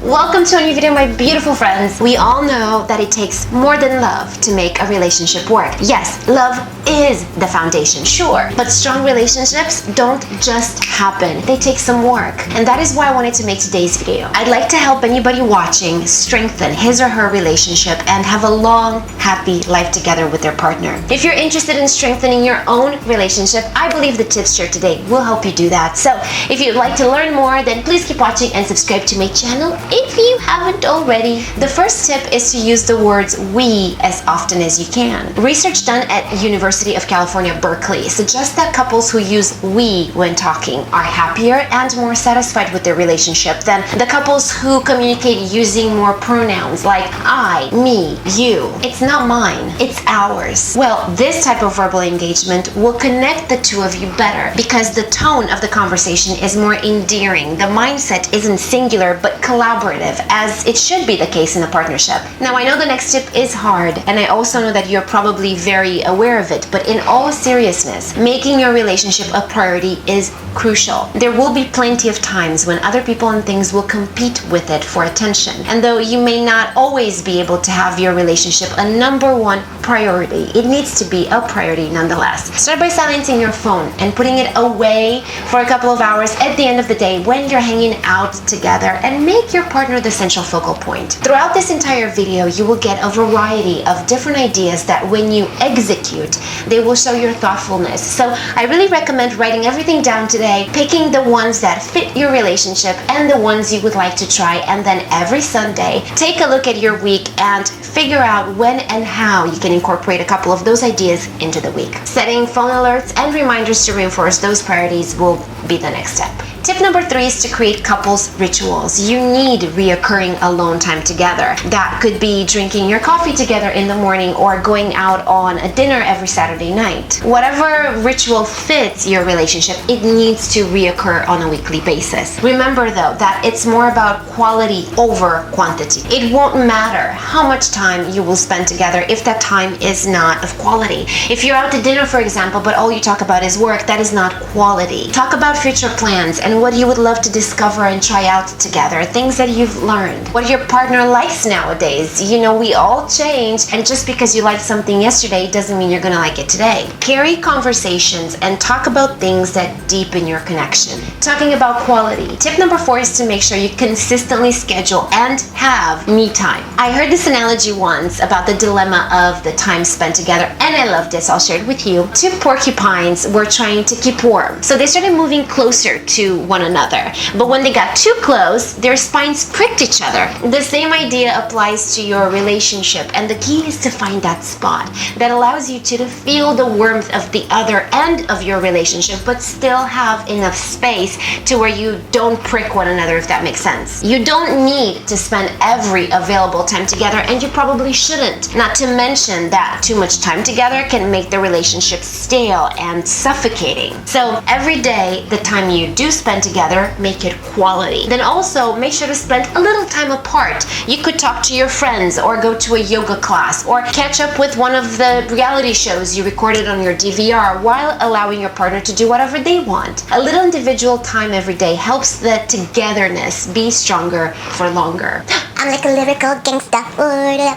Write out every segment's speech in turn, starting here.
Welcome to a new video, my beautiful friends. We all know that it takes more than love to make a relationship work. Yes, love is the foundation, sure, but strong relationships don't just happen. They take some work. And that is why I wanted to make today's video. I'd like to help anybody watching strengthen his or her relationship and have a long, happy life together with their partner. If you're interested in strengthening your own relationship, I believe the tips shared today will help you do that. So if you'd like to learn more, then please keep watching and subscribe to my channel if you haven't already. The first tip is to use the words we as often as you can. Research done at University of California, Berkeley suggests that couples who use we when talking are happier and more satisfied with their relationship than the couples who communicate using more pronouns like I, me, you. It's not mine, it's ours. Well, this type of verbal engagement will connect the two of you better because the tone of the conversation is more endearing. The mindset isn't singular but collaborative, as it should be the case in a partnership. Now, I know the next tip is hard, and I also know that you're probably very aware of it, but in all seriousness, making your relationship a priority is crucial. There will be plenty of times when other people and things will compete with it for attention. And though you may not always be able to have your relationship a number one priority, it needs to be a priority nonetheless. Start by silencing your phone and putting it away for a couple of hours at the end of the day when you're hanging out together, and make your partner the central focal point. Throughout this entire video, you will get a variety of different ideas that when you execute, they will show your thoughtfulness. So I really recommend writing everything down today, picking the ones that fit your relationship and the ones you would like to try, and then every Sunday, take a look at your week and figure out when and how you can incorporate a couple of those ideas into the week. Setting phone alerts and reminders to reinforce those priorities will be the next step. Tip number 3 is to create couples rituals. You need reoccurring alone time together. That could be drinking your coffee together in the morning or going out on a dinner every Saturday night. Whatever ritual fits your relationship, it needs to reoccur on a weekly basis. Remember though that it's more about quality over quantity. It won't matter how much time you will spend together if that time is not of quality. If you're out to dinner, for example, but all you talk about is work, that is not quality. Talk about future plans and what you would love to discover and try out together, things that you've learned, what your partner likes nowadays. You know, we all change, and just because you liked something yesterday doesn't mean you're gonna like it today. Carry conversations and talk about things that deepen your connection. Talking about quality. Tip number 4 is to make sure you consistently schedule and have me time. I heard this analogy once about the dilemma of the time spent together, and I love this. I'll share it with you. 2 porcupines were trying to keep warm, so they started moving closer to one another. But when they got too close, their spines pricked each other. The same idea applies to your relationship, and the key is to find that spot that allows you to feel the warmth of the other end of your relationship, but still have enough space to where you don't prick one another, if that makes sense. You don't need to spend every available time together, and you probably shouldn't. Not to mention that too much time together can make the relationship stale and suffocating. So every day, the time you do spend together, make it quality. Then also make sure to spend a little time apart. You could talk to your friends or go to a yoga class or catch up with one of the reality shows you recorded on your DVR while allowing your partner to do whatever they want. A little individual time every day helps the togetherness be stronger for longer. I'm like a lyrical gangsta.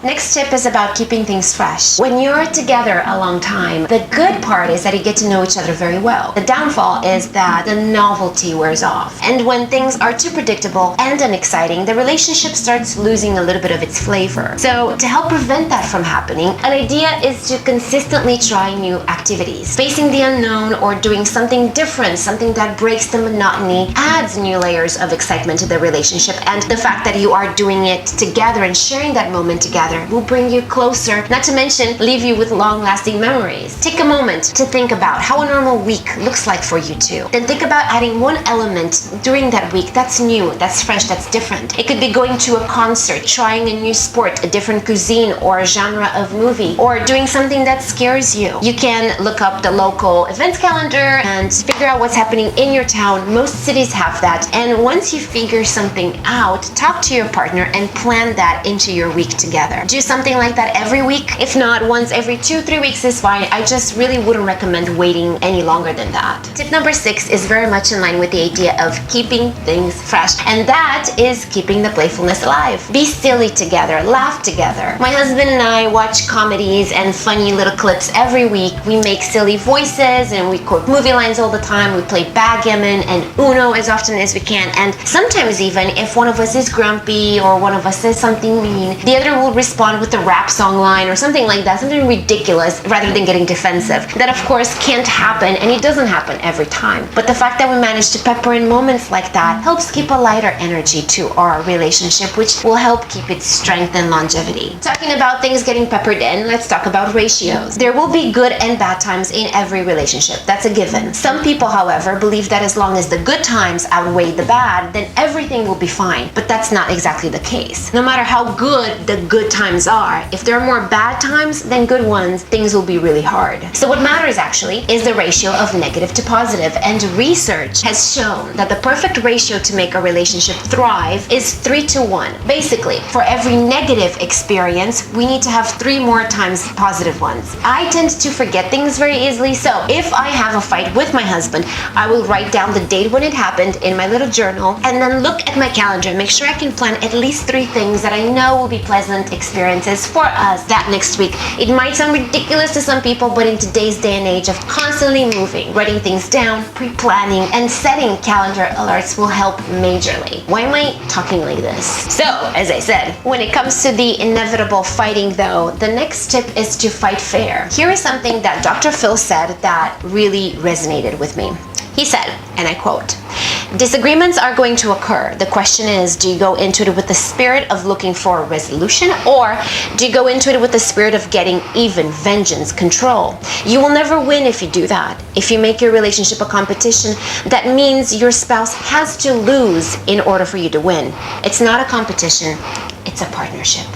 Next tip is about keeping things fresh. When you're together a long time, the good part is that you get to know each other very well. The downfall is that the novelty wears off. And when things are too predictable and unexciting, the relationship starts losing a little bit of its flavor. So to help prevent that from happening, an idea is to consistently try new activities. Facing the unknown or doing something different, something that breaks the monotony, adds new layers of excitement to the relationship. And the fact that you are doing it together and sharing that moment together will bring you closer, not to mention leave you with long-lasting memories. Take a moment to think about how a normal week looks like for you two. Then think about adding one element during that week that's new, that's fresh, that's different. It could be going to a concert, trying a new sport, a different cuisine or a genre of movie, or doing something that scares you. You can look up the local events calendar and figure out what's happening in your town. Most cities have that. And once you figure something out, talk to your partner and plan that into your week together. Do something like that every week. If not, once every 2-3 weeks is fine. I just really wouldn't recommend waiting any longer than that. Tip number 6 is very much in line with the idea of keeping things fresh, and that is keeping the playfulness alive. Be silly together, laugh together. My husband and I watch comedies and funny little clips every week. We make silly voices and we quote movie lines all the time. We play backgammon and Uno as often as we can, and sometimes even if one of us is grumpy or one of us says something mean, the other will respond with a rap song line or something like that, something ridiculous, rather than getting defensive. That of course can't happen, and it doesn't happen every time. But the fact that we manage to pepper in moments like that helps keep a lighter energy to our relationship, which will help keep its strength and longevity. Talking about things getting peppered in, let's talk about ratios. There will be good and bad times in every relationship. That's a given. Some people, however, believe that as long as the good times outweigh the bad, then everything will be fine. But that's not exactly the case. No matter how good the good times are, if there are more bad times than good ones, things will be really hard. So what matters actually is the ratio of negative to positive, and research has shown that the perfect ratio to make a relationship thrive is 3-to-1. Basically, for every negative experience, we need to have 3 more times positive ones. I tend to forget things very easily, so if I have a fight with my husband, I will write down the date when it happened in my little journal, and then look at my calendar and make sure I can plan at least 3 things that I know will be pleasant experiences for us that next week. It might sound ridiculous to some people, but in today's day and age of constantly moving, writing things down, pre-planning, and setting calendar alerts will help majorly. Why am I talking like this? So, as I said, when it comes to the inevitable fighting though, the next tip is to fight fair. Here is something that Dr. Phil said that really resonated with me. He said, and I quote, "Disagreements are going to occur. The question is, do you go into it with the spirit of looking for a resolution, or do you go into it with the spirit of getting even, vengeance, control? You will never win if you do that. If you make your relationship a competition, that means your spouse has to lose in order for you to win. It's not a competition, it's a partnership."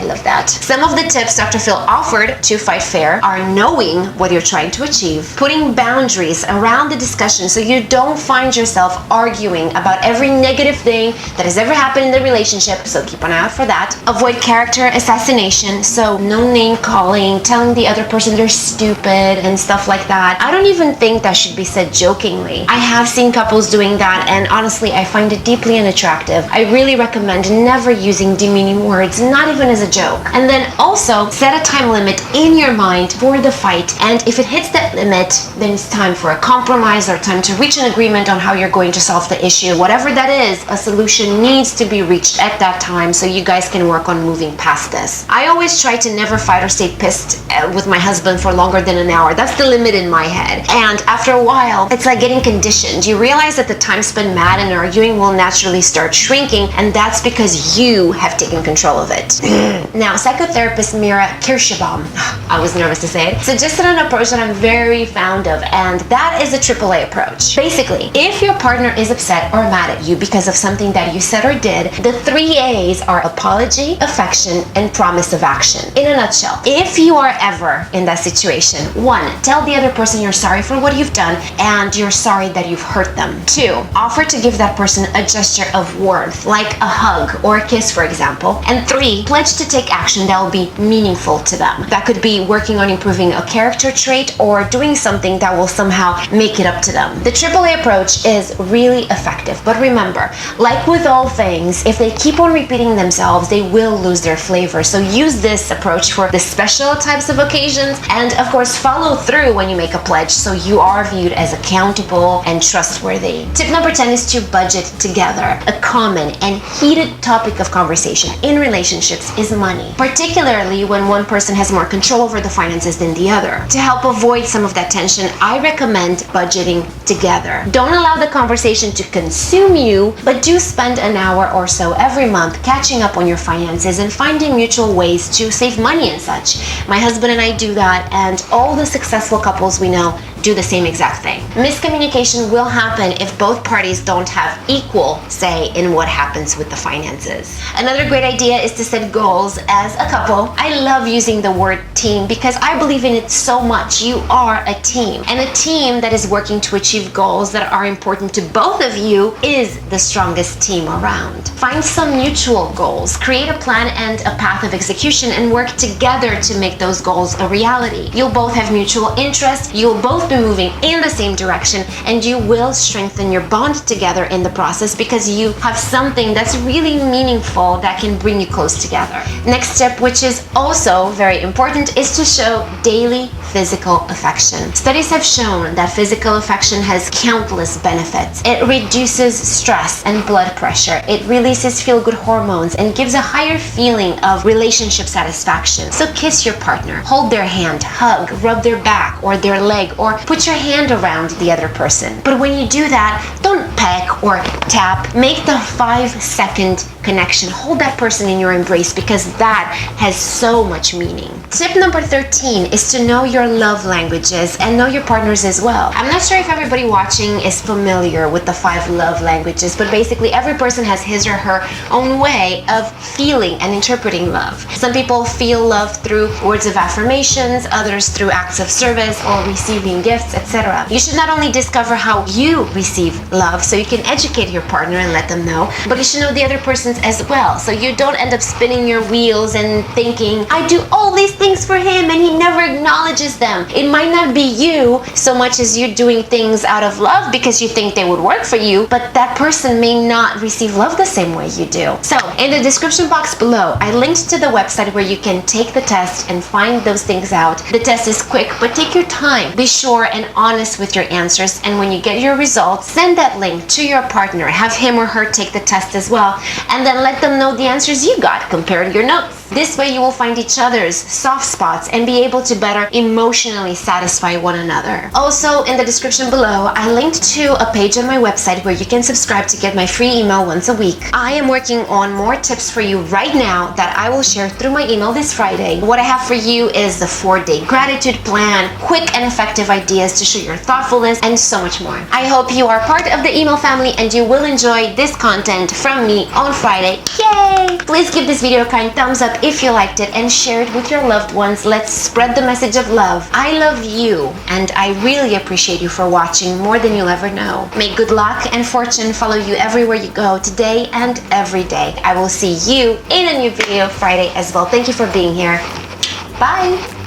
I love that. Some of the tips Dr. Phil offered to fight fair are knowing what you're trying to achieve, putting boundaries around the discussion so you don't find yourself arguing about every negative thing that has ever happened in the relationship, so keep an eye out for that. Avoid character assassination, so no name calling, telling the other person they're stupid and stuff like that. I don't even think that should be said jokingly. I have seen couples doing that, and honestly I find it deeply unattractive. I really recommend never using demeaning words, not even as a joke. And then also set a time limit in your mind for the fight, and if it hits that limit, then it's time for a compromise or time to reach an agreement on how you're going to solve the issue. Whatever that is, a solution needs to be reached at that time so you guys can work on moving past this. I always try to never fight or stay pissed with my husband for longer than an hour. That's the limit in my head. And after a while, it's like getting conditioned. You realize that the time spent mad and arguing will naturally start shrinking, and that's because you have taken control of it. Now, psychotherapist Mira Kirschbaum, I was nervous to say it, suggested an approach that I'm very fond of, and that is the AAA approach. Basically, if your partner is upset or mad at you because of something that you said or did, the 3 A's are apology, affection, and promise of action. In a nutshell, if you are ever in that situation, 1, tell the other person you're sorry for what you've done and you're sorry that you've hurt them. 2, offer to give that person a gesture of warmth, like a hug or a kiss, for example. And 3, pledge to take action that will be meaningful to them. That could be working on improving a character trait or doing something that will somehow make it up to them. The AAA approach is really effective, but remember, like with all things, if they keep on repeating themselves, they will lose their flavor. So use this approach for the special types of occasions, and of course follow through when you make a pledge so you are viewed as accountable and trustworthy. Tip number 10 is to budget together. A common and heated topic of conversation in relationships is money, particularly when one person has more control over the finances than the other. To help avoid some of that tension, I recommend budgeting together. Don't allow the conversation to consume you, but do spend an hour or so every month catching up on your finances and finding mutual ways to save money and such. My husband and I do that, and all the successful couples we know do the same exact thing. Miscommunication will happen if both parties don't have equal say in what happens with the finances. Another great idea is to set goals as a couple. I love using the word team because I believe in it so much. You are a team, and a team that is working to achieve goals that are important to both of you is the strongest team around. Find some mutual goals, create a plan and a path of execution, and work together to make those goals a reality. You'll both have mutual interest, you'll both be moving in the same direction, and you will strengthen your bond together in the process because you have something that's really meaningful that can bring you close together. Next step, which is also very important, is to show daily physical affection. Studies have shown that physical affection has countless benefits. It reduces stress and blood pressure. It releases feel-good hormones and gives a higher feeling of relationship satisfaction. So kiss your partner, hold their hand, hug, rub their back or their leg, or put your hand around the other person. But when you do that, don't peck or tap. Make the 5-second connection. Hold that person in your embrace because that has so much meaning. Tip number 13 is to know your love languages and know your partners as well. I'm not sure if everybody watching is familiar with the 5 love languages, but basically every person has his or her own way of feeling and interpreting love. Some people feel love through words of affirmations, others through acts of service or receiving gifts, etc. You should not only discover how you receive love so you can educate your partner and let them know, but you should know the other person's as well, so you don't end up spinning your wheels and thinking, I do all these things for him and he never acknowledges them. It might not be you so much as you doing things out of love because you think they would work for you, but that person may not receive love the same way you do. So in the description box below, I linked to the website where you can take the test and find those things out. The test is quick, but take your time. Be sure and honest with your answers, and when you get your results, send that link to your partner. Have him or her take the test as well, and then let them know the answers you got. Compare your notes. This way you will find each other's soft spots and be able to better emotionally satisfy one another. Also, in the description below, I linked to a page on my website where you can subscribe to get my free email once a week. I am working on more tips for you right now that I will share through my email this Friday. What I have for you is the 4-day gratitude plan, quick and effective ideas to show your thoughtfulness, and so much more. I hope you are part of the email family and you will enjoy this content from me on Friday. Yay! Please give this video a kind thumbs up if you liked it and share it with your loved ones. Let's spread the message of love. I love you, and I really appreciate you for watching more than you'll ever know. May good luck and fortune follow you everywhere you go today and every day. I will see you in a new video Friday as well. Thank you for being here. Bye!